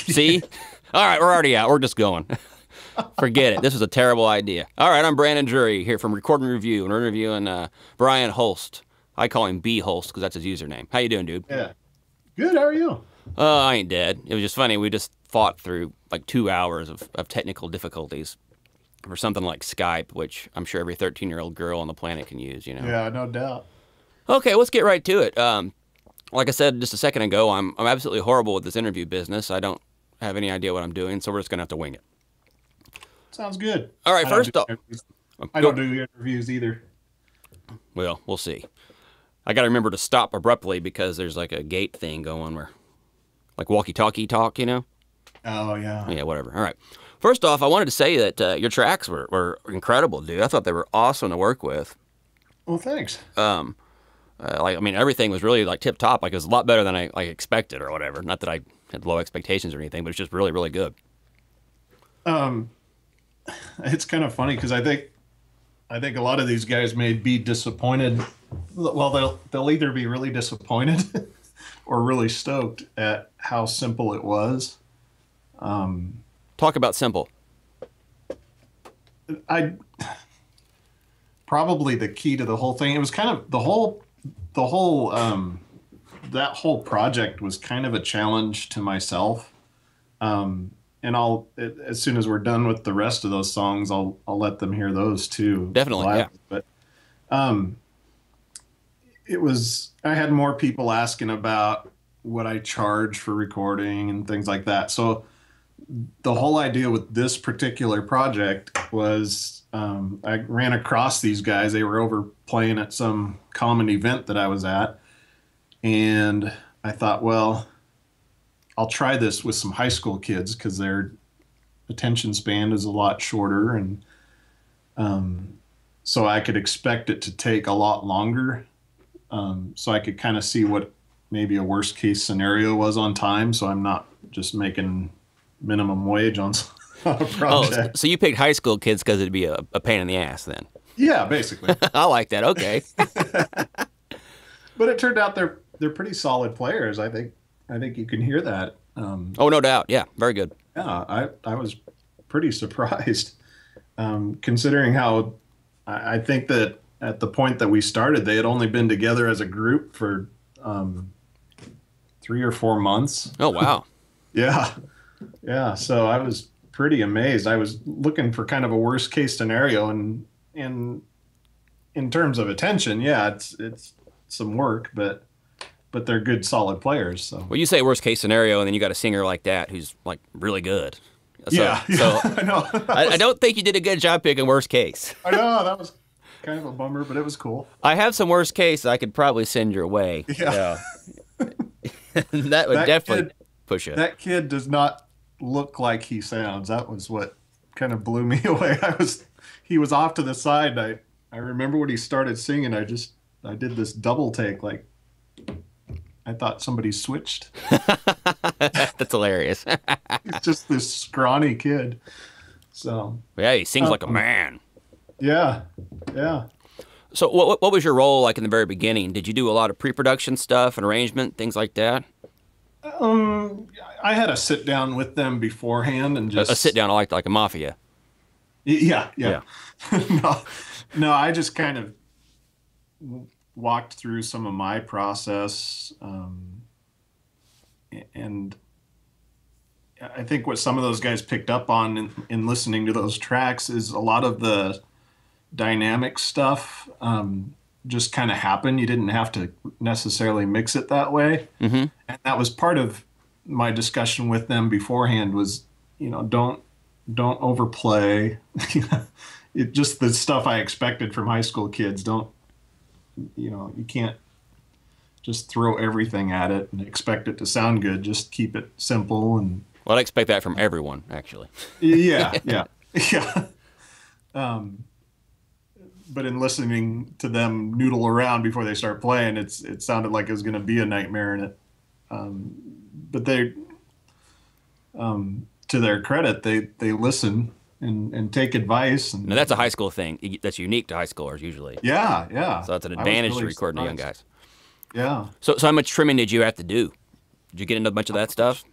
See? All right, we're already out. We're just going. Forget it. This was a terrible idea. All right, I'm Brandon Drury here from Record and Review, and we're interviewing Brian Holst. I call him bholst because that's his username. How you doing, dude? Yeah. Good. How are you? I ain't dead. It was just funny. We just fought through like 2 hours of technical difficulties for something like Skype, which I'm sure every 13-year-old girl on the planet can use, you know? Yeah, no doubt. Okay, let's get right to it. Like I said just a second ago, I'm absolutely horrible with this interview business. I don't have any idea what I'm doing, so we're just going to have to wing it. Sounds good. All right, first off. I don't do interviews either. Well, we'll see. I got to remember to stop abruptly because there's like a gate thing going where, like walkie-talkie talk, you know? Oh, yeah. Yeah, whatever. All right. First off, I wanted to say that your tracks were incredible, dude. I thought they were awesome to work with. Well, thanks. Everything was really like tip top. Like it was a lot better than I expected or whatever. Not that I had low expectations or anything, but it's just really, really good. It's kind of funny because I think a lot of these guys may be disappointed. Well, they'll either be really disappointed or really stoked at how simple it was. Talk about simple. Probably the key to the whole thing. It was kind of that whole project was kind of a challenge to myself. And as soon as we're done with the rest of those songs, I'll let them hear those too. Definitely, live. yeah. But I had more people asking about what I charge for recording and things like that. So the whole idea with this particular project was I ran across these guys. They were over playing at some common event that I was at. And I thought, well, I'll try this with some high school kids because their attention span is a lot shorter. And so I could expect it to take a lot longer. So I could kind of see what maybe a worst case scenario was on time. So I'm not just making minimum wage on a project. Oh, so you picked high school kids because it'd be a pain in the ass then? Yeah, basically. I like that. Okay. But it turned out they're pretty solid players. I think you can hear that. Oh, no doubt. Yeah, very good. Yeah, I was pretty surprised, considering how I think that at the point that we started, they had only been together as a group for 3 or 4 months. Oh, wow. Yeah. Yeah. So I was pretty amazed. I was looking for kind of a worst case scenario, and in terms of attention, yeah, it's some work, but they're good, solid players. So. Well, you say worst case scenario, and then you got a singer like that who's like really good. So, yeah. So I know. I don't think you did a good job picking worst case. I know that was kind of a bummer, but it was cool. I have some worst case I could probably send your way. Yeah. that would definitely push it. That kid does not look like he sounds. That was what kind of blew me away. He was off to the side. I remember when he started singing, I did this double take, like I thought somebody switched. That's hilarious. He's just this scrawny kid. So yeah, he sings like a man. Yeah, yeah. So what was your role like in the very beginning? Did you do a lot of pre-production stuff and arrangement, things like that? I had a sit down with them beforehand and just a sit down like a mafia. Yeah. No, I just kind of walked through some of my process, and I think what some of those guys picked up on in listening to those tracks is a lot of the dynamic stuff just kind of happened. You didn't have to necessarily mix it that way. Mm-hmm. And that was part of my discussion with them beforehand was, don't overplay. Just the stuff I expected from high school kids. You can't just throw everything at it and expect it to sound good. Just keep it simple. And well, I expect that from everyone, actually. Yeah. But in listening to them noodle around before they start playing, it sounded like it was going to be a nightmare in it. But they, to their credit, they listen and take advice. And now that's a high school thing. That's unique to high schoolers usually. Yeah. So that's an advantage to recording to young guys. Yeah. So how much trimming did you have to do? Did you get into much of that stuff?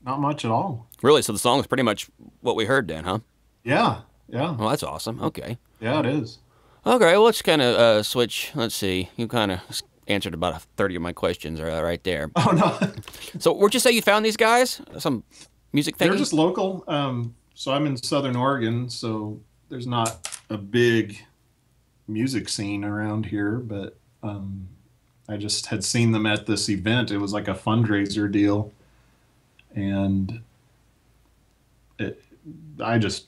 Not much at all. Really? So the song is pretty much what we heard then, huh? Yeah, yeah, Well, that's awesome. Okay. yeah. It is. Okay, well, let's kind of switch. Let's see. You kind of answered about 30 of my questions right there. Oh no, So where'd you say you found these guys? Some music they're thingy? just local. So I'm in Southern Oregon, so there's not a big music scene around here, but I just had seen them at this event. It was like a fundraiser deal, and it, I just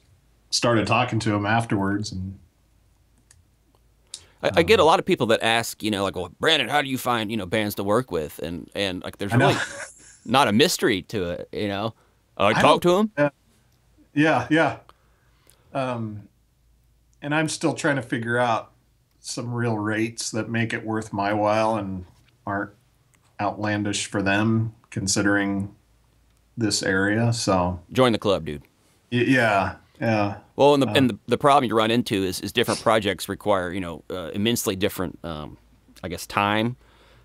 started talking to them afterwards, and I get a lot of people that ask, like, well, Brandon, how do you find, bands to work with? And like, there's I know. really not a mystery to it. I I talk don't. to them. Yeah, yeah. Um, and I'm still trying to figure out some real rates that make it worth my while and aren't outlandish for them, considering this area. So, Join the club, dude. yeah, yeah, Well, and the problem you run into is different projects require, immensely different, I guess, time.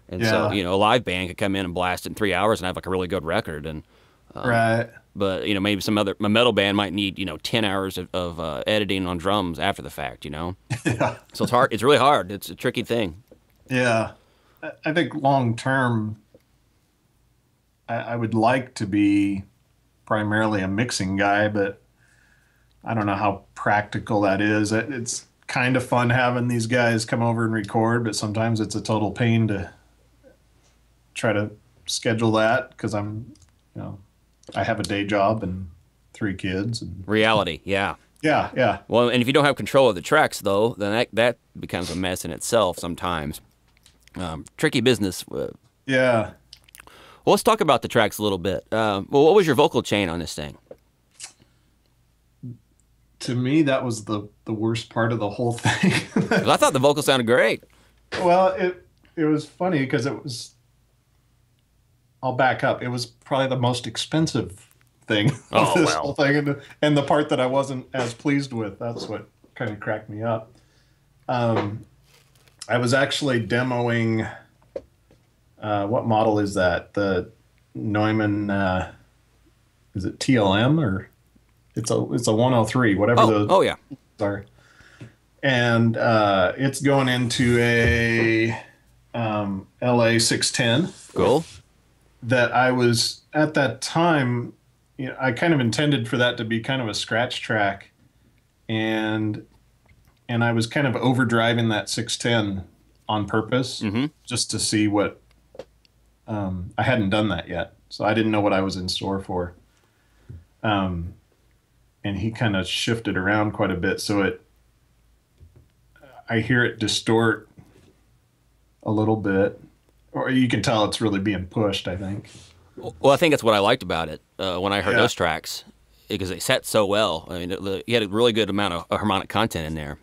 And so, yeah. a live band could come in and blast in 3 hours and have like a really good record. And Right. but maybe a metal band might need 10 hours of editing on drums after the fact. Yeah, So it's hard. It's really hard. It's a tricky thing. yeah. I think long term, I would like to be primarily a mixing guy, but I don't know how practical that is. It's kind of fun having these guys come over and record, but sometimes it's a total pain to try to schedule that because you know, I have a day job and 3 kids, and Reality, yeah. yeah, yeah, Well, and if you don't have control of the tracks, though, then that becomes a mess in itself sometimes. Tricky business. yeah. Well, let's talk about the tracks a little bit. Well, what was your vocal chain on this thing? To me, that was the worst part of the whole thing. 'Cause I thought the vocal sounded great. Well, it was funny because it was. I'll back up. It was probably the most expensive thing of Oh, this well. whole thing, and the part that I wasn't as pleased with. That's what kind of cracked me up. I was actually demoing. What model is that? The Neumann. Is it TLM or? It's a 103, whatever Oh yeah. are. And it's going into a LA 610 Cool. that I was at that time. I kind of intended for that to be kind of a scratch track, and I was kind of overdriving that 610 on purpose just to see what. I hadn't done that yet, so I didn't know what I was in store for. And he kind of shifted around quite a bit, so I hear it distort a little bit, or you can tell it's really being pushed, I think. Well, I think that's what I liked about it when I heard Yeah. those tracks because they set so well. I mean, you had a really good amount of harmonic content in there.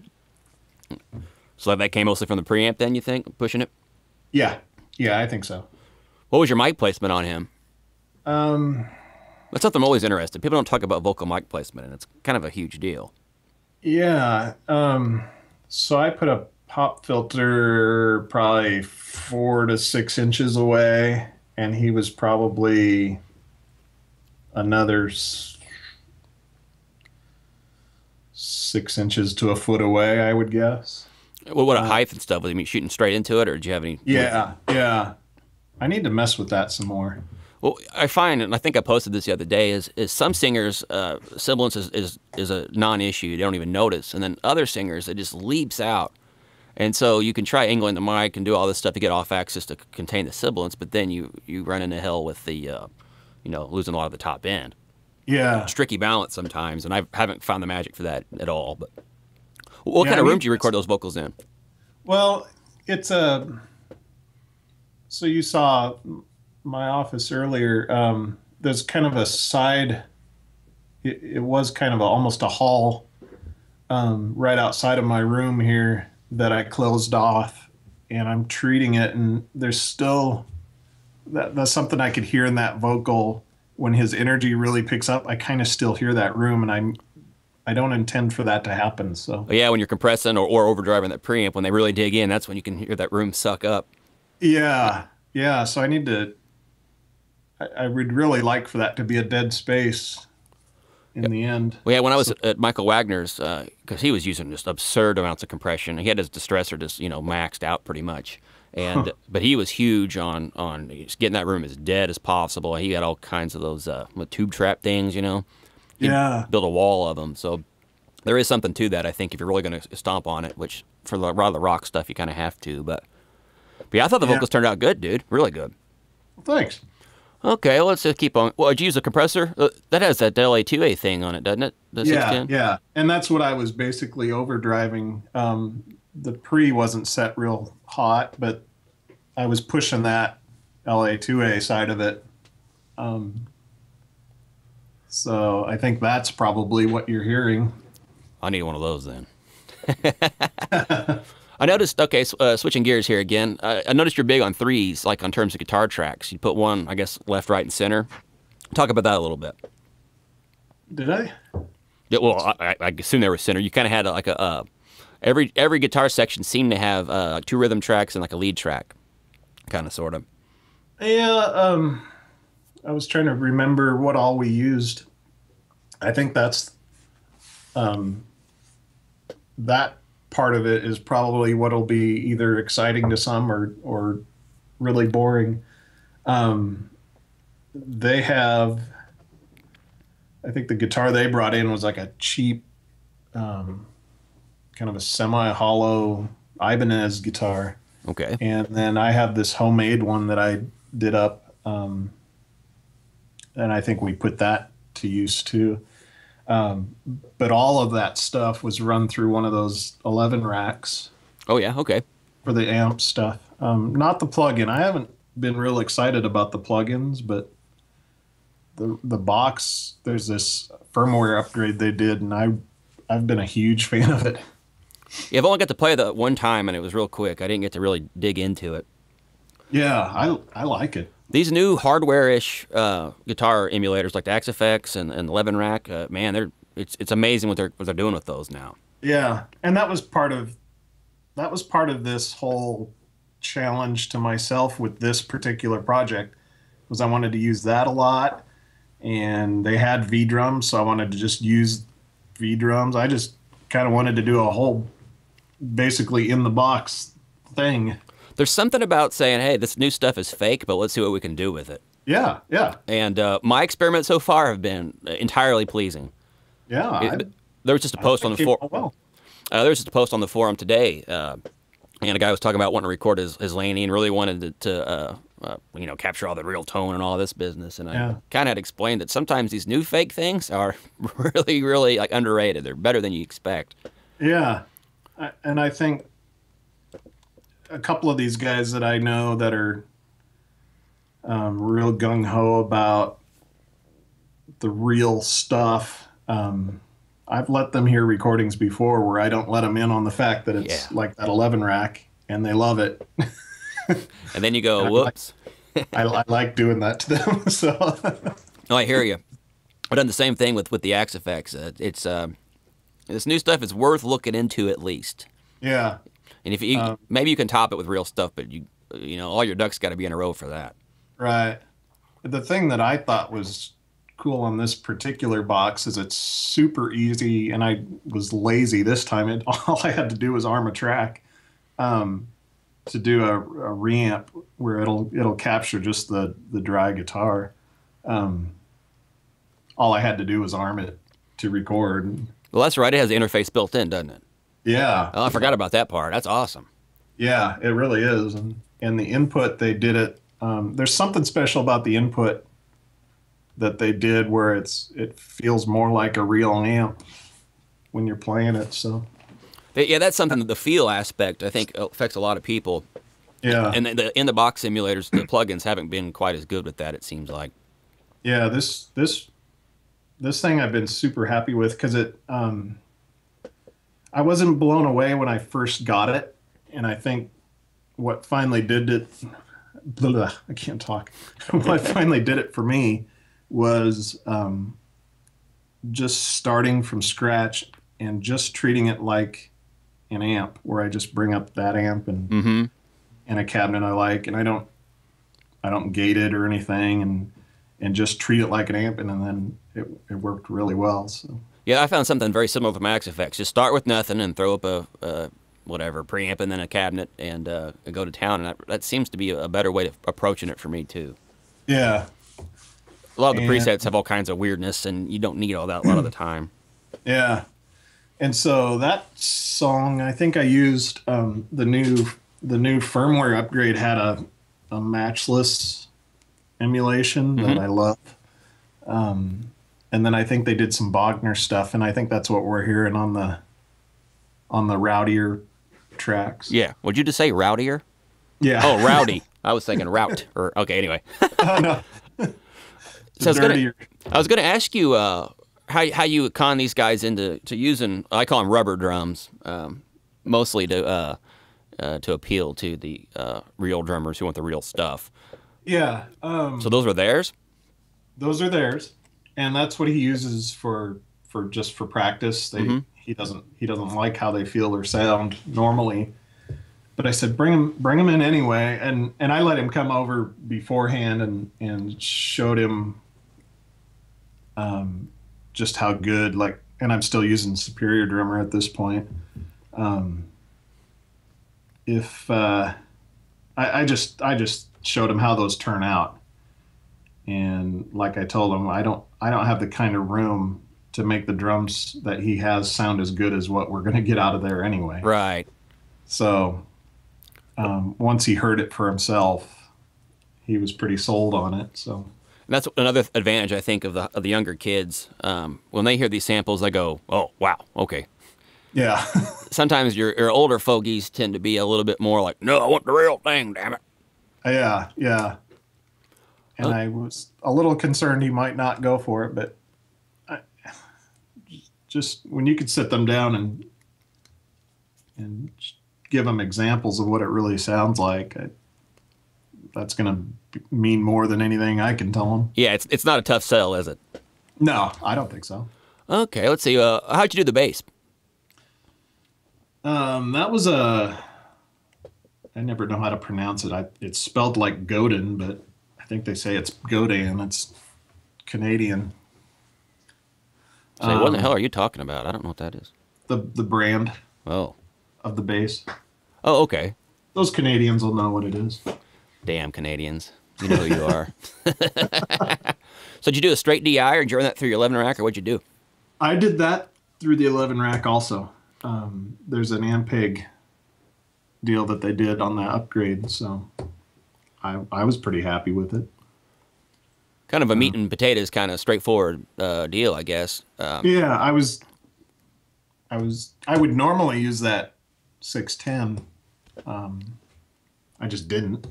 So that came mostly from the preamp, then you think, pushing it. Yeah, I think so. What was your mic placement on him? That's something I'm always interested. People don't talk about vocal mic placement, and it's kind of a huge deal. Yeah. So I put a pop filter probably 4 to 6 inches away, and he was probably another 6 inches to a foot away, I would guess. Well, what a height and stuff? Was he shooting straight into it, or did you have any? Yeah, yeah. I need to mess with that some more. Well, I find, and I think I posted this the other day, is some singers sibilance is a non-issue. They don't even notice, and then other singers it just leaps out. And so you can try angling the mic and do all this stuff to get off axis to contain the sibilance, but then you run into hell with the losing a lot of the top end. Yeah. It's tricky balance sometimes, and I haven't found the magic for that at all. But what Yeah, kind of I room mean, do you record those vocals in? Well, it's a. So you saw my office earlier. There's kind of a side. It was kind of almost a hall right outside of my room here that I closed off, and I'm treating it, and there's still that's something I could hear in that vocal when his energy really picks up. I kind of still hear that room, and I don't intend for that to happen. So But yeah, when you're compressing or overdriving that preamp, when they really dig in, that's when you can hear that room suck up. yeah. So I need to I would really like for that to be a dead space in the end. Well, yeah, when I was So at Michael Wagner's, because he was using just absurd amounts of compression. He had his distressor just maxed out pretty much, and but he was huge on just getting that room as dead as possible. He had all kinds of those tube trap things. He'd yeah, build a wall of them. So there is something to that. I think if you're really going to stomp on it, which for a lot of the rock stuff you kind of have to. But yeah, I thought the yeah. vocals turned out good, dude. Really good. Well, thanks. Okay, let's just keep on. Well, did you use a compressor? That has that LA2A thing on it, doesn't it? The Yeah, 610? yeah. And that's what I was basically overdriving. The pre wasn't set real hot, but I was pushing that LA2A side of it. Um, so I think that's probably what you're hearing. I need one of those then. I noticed, okay, switching gears here again. I noticed you're big on threes, like on terms of guitar tracks. You put one, I guess, left, right, and center. Talk about that a little bit. Did I? Yeah, well, I assume they were center. You kind of had every guitar section seemed to have two rhythm tracks and like a lead track, kind of, sort of. Yeah, I was trying to remember what all we used. I think um, that part of it is probably what'll be either exciting to some or really boring. Um, they have, I think the guitar they brought in was like a cheap, um, kind of a semi-hollow Ibanez guitar. Okay. And then I have this homemade one that I did up, and I think we put that to use too. Um, but all of that stuff was run through one of those 11 racks Oh, yeah, okay. for the amp stuff. Not the plug-in. I haven't been real excited about the plugins, but the box, there's this firmware upgrade they did, and I've been a huge fan of it. Yeah, I've only got to play that one time, and it was real quick. I didn't get to really dig into it. Yeah, I like it. These new hardware-ish guitar emulators like the XFX and the 11 rack, man, it's amazing what they're doing with those now. Yeah, and that was part of this whole challenge to myself with this particular project was I wanted to use that a lot, and they had V drums, so I wanted to just use V drums. I just kind of wanted to do a whole basically in the box thing. There's something about saying, hey, this new stuff is fake, but let's see what we can do with it. Yeah, yeah, And my experiments so far have been entirely pleasing. yeah. There was just a post on the came forum. out well. There was just a post on the forum today, and a guy was talking about wanting to record his Laney and really wanted to capture all the real tone and all this business. And I Yeah. kind of had explained that sometimes these new fake things are really, really like underrated. They're better than you expect. Yeah, and I think a couple of these guys that I know that are real gung ho about the real stuff. I've let them hear recordings before where I don't let them in on the fact that it's Yeah. like that 11 rack, and they love it. And then you go, And whoops. I like doing that to them. So Oh, I hear you. I've done the same thing with the XFX. It's this new stuff is worth looking into at least. yeah, And if you maybe you can top it with real stuff, but all your ducks got to be in a row for that. right. The thing that I thought was cool on this particular box is it's super easy, and I was lazy this time. All I had to do was arm a track to do a reamp where it'll capture just the dry guitar. All I had to do was arm it to record. Well, that's right. It has the interface built in, doesn't it? Yeah, Oh, I forgot about that part. That's awesome. yeah, it really is. And the input they did it. There's something special about the input that they did where it feels more like a real amp when you're playing it. So Yeah, that's something that the feel aspect I think affects a lot of people. yeah, And the in the box simulators, the plugins haven't been quite as good with that. It seems like. yeah. This thing I've been super happy with because I wasn't blown away when I first got it, and I think what finally did it. Blah, I can't talk. What finally did it for me was just starting from scratch and just treating it like an amp, where I just bring up that amp and a cabinet I like, and I don't gate it or anything, and and just treat it like an amp, and then it worked really well. So Yeah, I found something very similar with Max Effects. Just start with nothing and throw up a whatever preamp and then a cabinet and go to town. And that seems to be a better way of approaching it for me too. yeah, A lot of the and presets have all kinds of weirdness, and you don't need all that a lot of the time. yeah, and so that song, I think I used the new firmware upgrade had a matchless emulation that I love. And then I think they did some Bogner stuff, and I think that's what we're hearing on the rowdier tracks. Yeah. Would you just say rowdier? Yeah. Oh, rowdy. I was thinking route. Or okay. Anyway. Oh, no. So Dirtier. I was gonna ask you how you con these guys into using, I call them rubber drums, mostly to appeal to the real drummers who want the real stuff. Yeah. So those were theirs? Those are theirs, and that's what he uses for just for practice. He doesn't like how they feel or sound normally. But I said, bring him in anyway, and I let him come over beforehand and showed him just how good, like, and I'm still using Superior Drummer at this point. I just showed him how those turn out, and like I told him, I don't have the kind of room to make the drums that he has sound as good as what we're going to get out of there anyway. Right. So once he heard it for himself, he was pretty sold on it. So. And that's another advantage, I think, of the younger kids. When they hear these samples, they go, "Oh, wow, okay." Yeah. Sometimes your older fogies tend to be a little bit more like, "No, I want the real thing, damn it." Yeah, yeah. And I was a little concerned he might not go for it, but just when you could sit them down and give them examples of what it really sounds like, that's going to mean more than anything I can tell them. Yeah, it's not a tough sell, is it? No, I don't think so. Okay, let's see. How'd you do the bass? That was I never know how to pronounce it. It's spelled like Godin, but I think they say it's Godin. It's Canadian. Say, what the hell are you talking about? I don't know what that is. The brand Oh. of the bass. Oh, okay. Those Canadians will know what it is. Damn Canadians. You know who you are. So did you do a straight DI, or did you run that through your 11 rack, or what'd you do? I did that through the 11 rack also. There's an Ampeg deal that they did on that upgrade, so I was pretty happy with it. Kind of a meat and potatoes kind of straightforward deal, I guess. Yeah, I would normally use that 610. I just didn't.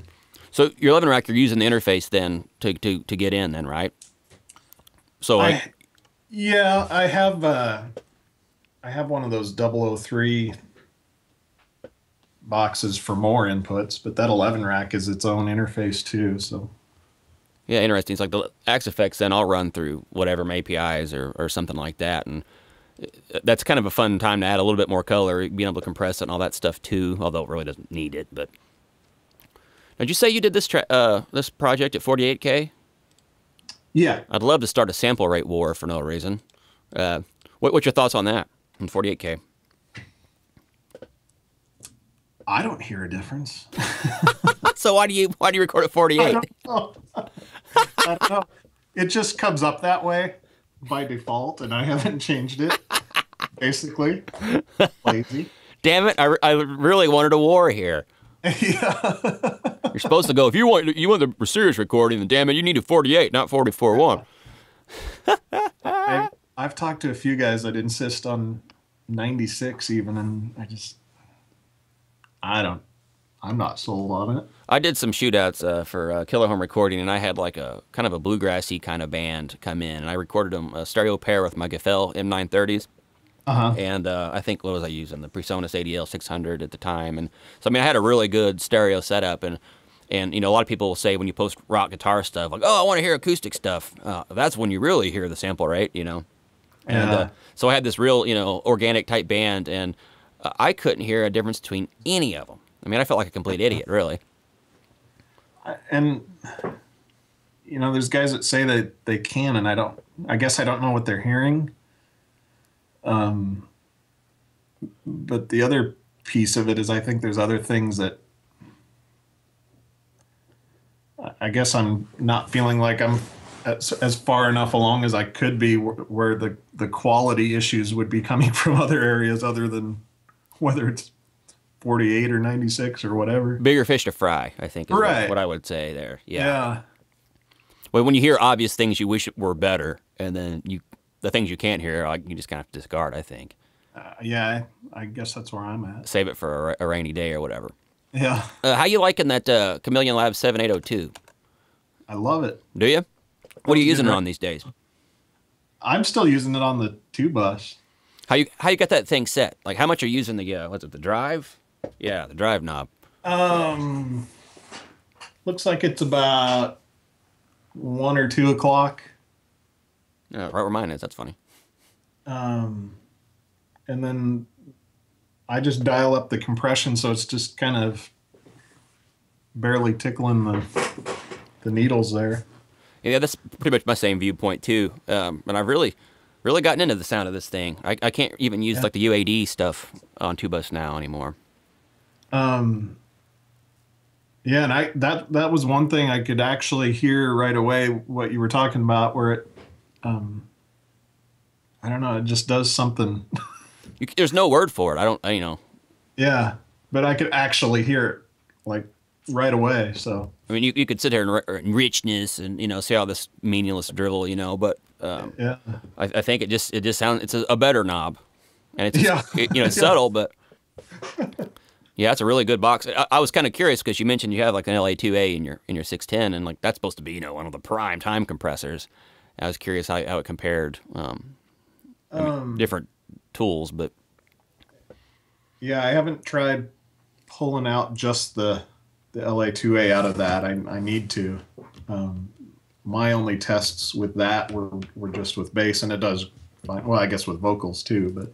So your 11 rack, you're using the interface then to get in then, right? So I have one of those 003 boxes for more inputs, but that 11 rack is its own interface too. So yeah, interesting. It's like the Axe effects then I'll run through whatever APIs or something like that, and that's kind of a fun time to add a little bit more color, being able to compress it and all that stuff too. Although it really doesn't need it. But did you say you did this this project at 48K? yeah, I'd love to start a sample rate war for no reason. What's your thoughts on that in 48K? I don't hear a difference. So why do you record at 48? I don't know. I don't know. It just comes up that way by default, and I haven't changed it. Basically, lazy. Damn it! I really wanted a war here. Yeah. You're supposed to go, if you want the serious recording, then damn it, you need a 48, not 44.1. I've talked to a few guys that insist on 96 even, and I'm not sold on it. I did some shootouts for Killer Home Recording, and I had like a kind of a bluegrassy kind of band come in, and I recorded them a stereo pair with my Gefell M930s. And I think, what was I using? The Presonus ADL 600 at the time. And so, I mean, I had a really good stereo setup. And you know, a lot of people will say when you post rock guitar stuff, like, oh, I want to hear acoustic stuff. That's when you really hear the sample rate, you know. And so I had this real, you know, organic type band, and I couldn't hear a difference between any of them. I mean, I felt like a complete idiot, really. And there's guys that say that they can, and I guess I don't know what they're hearing. But the other piece of it is I think there's other things that I guess I'm not feeling like I'm as far enough along as I could be, where the quality issues would be coming from other areas other than whether it's 48 or 96 or whatever. Bigger fish to fry, I think, is right. what I would say there. Yeah. Yeah. Well, when you hear obvious things you wish were better, and then the things you can't hear, you just kind of discard, I think. Yeah, I guess that's where I'm at. Save it for a rainy day or whatever. Yeah. How you liking that Chameleon Lab 7802? I love it. Do you? What are you using it on these days? I'm still using it on the 2-bus. How you got that thing set? Like, how much are you using the drive? Yeah, the drive knob. Looks like it's about 1 or 2 o'clock. Right where mine is. That's funny. And then I just dial up the compression, so it's just kind of barely tickling the needles there. Yeah, that's pretty much my same viewpoint too. And I've really gotten into the sound of this thing. I can't even use like the UAD stuff on 2-bus now anymore. Yeah, and that was one thing I could actually hear right away what you were talking about, where it, I don't know, it just does something. There's no word for it. Yeah, but I could actually hear it like right away. So I mean, you could sit here and richness and see all this meaningless drivel, but yeah, I think it just sounds, it's a better knob, and it's it's subtle, but yeah, it's a really good box. I was kind of curious because you mentioned you have like an LA2A in your 610, and like that's supposed to be one of the prime time compressors. I was curious how it compared. Different tools, but yeah, I haven't tried pulling out just the LA2A out of that. I need to. My only tests with that were just with bass, and it does fine. Well, I guess with vocals too, but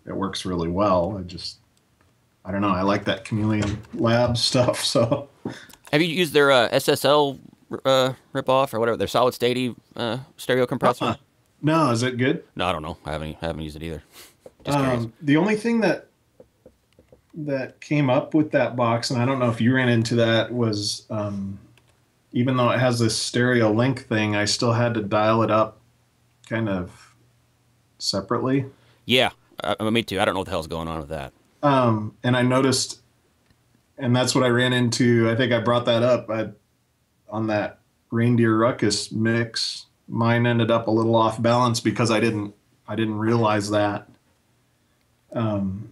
it works really well. I don't know. I like that Chameleon Lab stuff. So, have you used their SSL ripoff or whatever, their solid state stereo compressor? No, is it good? No, I don't know. I haven't used it either. Just the only thing that came up with that box, and I don't know if you ran into that, was even though it has this stereo link thing, I still had to dial it up kind of separately. Yeah, me too. I don't know what the hell's going on with that. And I noticed, and that's what I ran into. I think I brought that up on that Reindeer Ruckus mix. Mine ended up a little off balance because I didn't realize that. And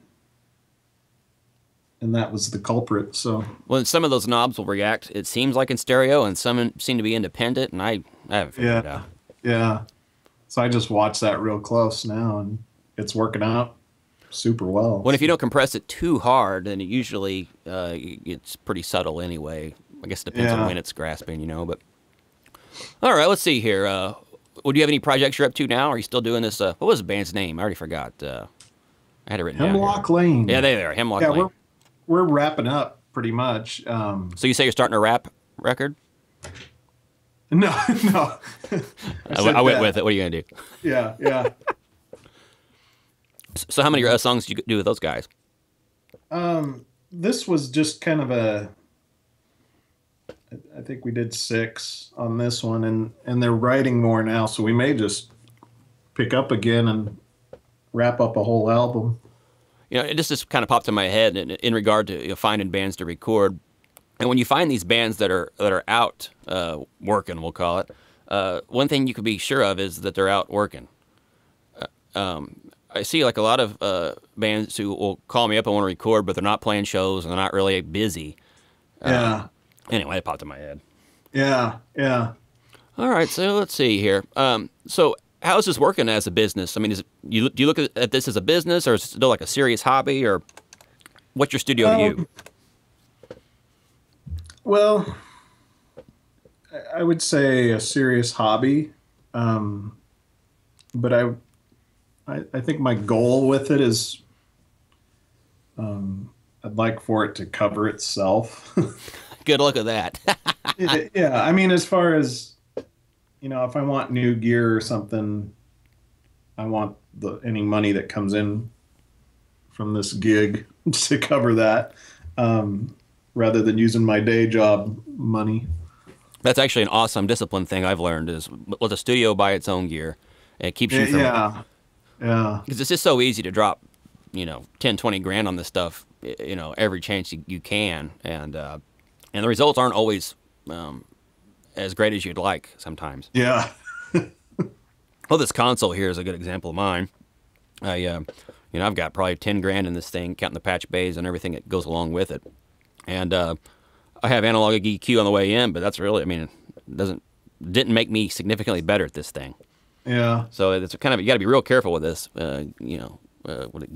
that was the culprit. So, well, some of those knobs will react, it seems like in stereo, and some seem to be independent, and I haven't figured it out. Yeah. So I just watched that real close now, and it's working out super well. Well, if you don't compress it too hard, then it usually it's pretty subtle anyway. I guess it depends on when it's grasping, but. All right, let's see here. Would you have any projects you're up to now? Are you still doing this? What was the band's name? I already forgot. I had it written down. Hemlock Lane. Yeah, there. Hemlock Lane. We're wrapping up pretty much. So you say you're starting a rap record? No. I went with it. What are you gonna do? Yeah. So how many songs did you do with those guys? This was just kind of I think we did 6 on this one, and they're writing more now, so we may just pick up again and wrap up a whole album. It just kind of popped in my head in regard to finding bands to record. And when you find these bands that are out working, we'll call it, one thing you can be sure of is that they're out working. I see like a lot of bands who will call me up and want to record, but they're not playing shows and they're not really busy. Yeah. Anyway, it popped in my head. Yeah. All right, so let's see here. So how is this working as a business? I mean, do you look at this as a business, or is it still like a serious hobby, or what's your studio to you? Well, I would say a serious hobby, but I think my goal with it is I'd like for it to cover itself. Good luck with that. Yeah, I mean, as far as, if I want new gear or something, I want any money that comes in from this gig to cover that, rather than using my day job money. That's actually an awesome discipline thing I've learned is let the studio buy its own gear. And it keeps you from, Yeah. because it's just so easy to drop, 10, 20 grand on this stuff, every chance you can. And the results aren't always as great as you'd like sometimes. Yeah. Well, this console here is a good example of mine. I've got probably 10 grand in this thing, counting the patch bays and everything that goes along with it. And I have analog EQ on the way in, but that's really, it didn't make me significantly better at this thing. Yeah. So it's kind of, you got to be real careful with this,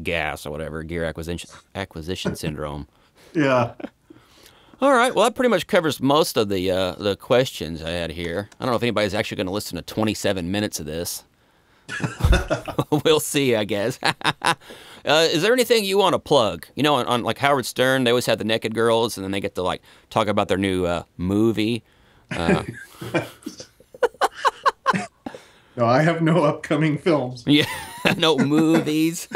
gas or whatever, gear acquisition syndrome. Yeah. All right. Well, that pretty much covers most of the questions I had here. I don't know if anybody's actually going to listen to 27 minutes of this. We'll see, I guess. Is there anything you want to plug? On like Howard Stern, they always have the naked girls, and then they get to like talk about their new movie. No, I have no upcoming films. Yeah, no movies.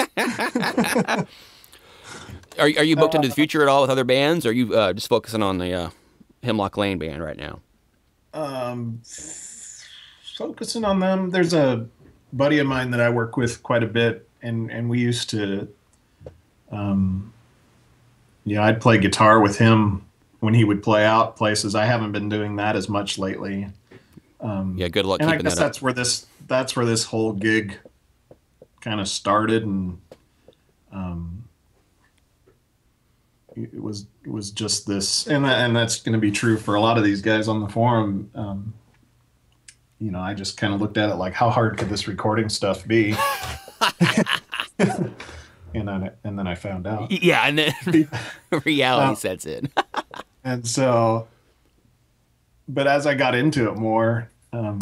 Are you booked into the future at all with other bands, or are you just focusing on the Hemlock Lane band right now? Focusing on them. There's a buddy of mine that I work with quite a bit, and we used to, I'd play guitar with him when he would play out places. I haven't been doing that as much lately. Yeah, good luck and keeping I guess that up. that's where this whole gig kind of started, and it was just this, and that's going to be true for a lot of these guys on the forum. I just kind of looked at it like, how hard could this recording stuff be? and then I found out. Yeah, and then reality sets in. And so, but as I got into it more, I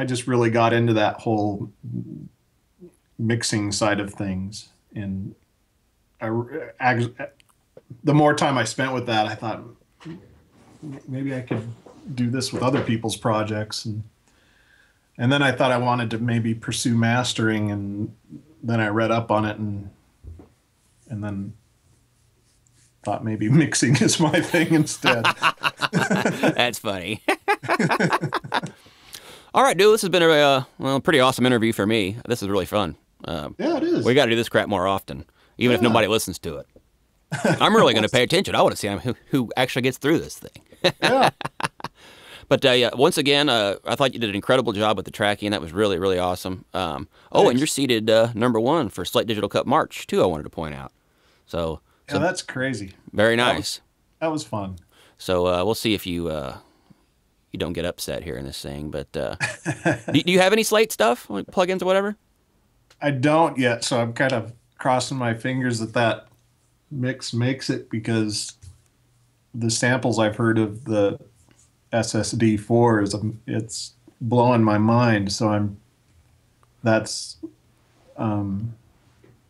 just really got into that whole mixing side of things, and the more time I spent with that, I thought maybe I could do this with other people's projects, and then I thought I wanted to maybe pursue mastering, and then I read up on it, and then thought maybe mixing is my thing instead. That's funny. All right, dude, this has been a pretty awesome interview for me. This is really fun. Yeah, it is. We got to do this crap more often, even if nobody listens to it. I'm really going to pay attention. I want to see who actually gets through this thing. Yeah. But once again, I thought you did an incredible job with the tracking. That was really, really awesome. And you're seated #1 for Slate Digital Cup March, too, I wanted to point out. So that's crazy. Very nice. That was fun. So we'll see if you don't get upset here in this thing. But do you have any Slate stuff, like plugins or whatever? I don't yet, so I'm kind of crossing my fingers that mix makes it, because the samples I've heard of the SSD4 it's blowing my mind. So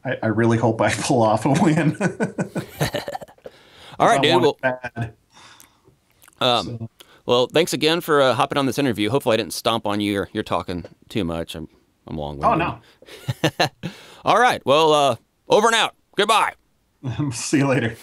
I really hope I pull off a win. All right, dude. Well, thanks again for hopping on this interview. Hopefully I didn't stomp on you or you're talking too much. I'm long-winded. Oh, no. All right. Well, over and out. Goodbye. See you later.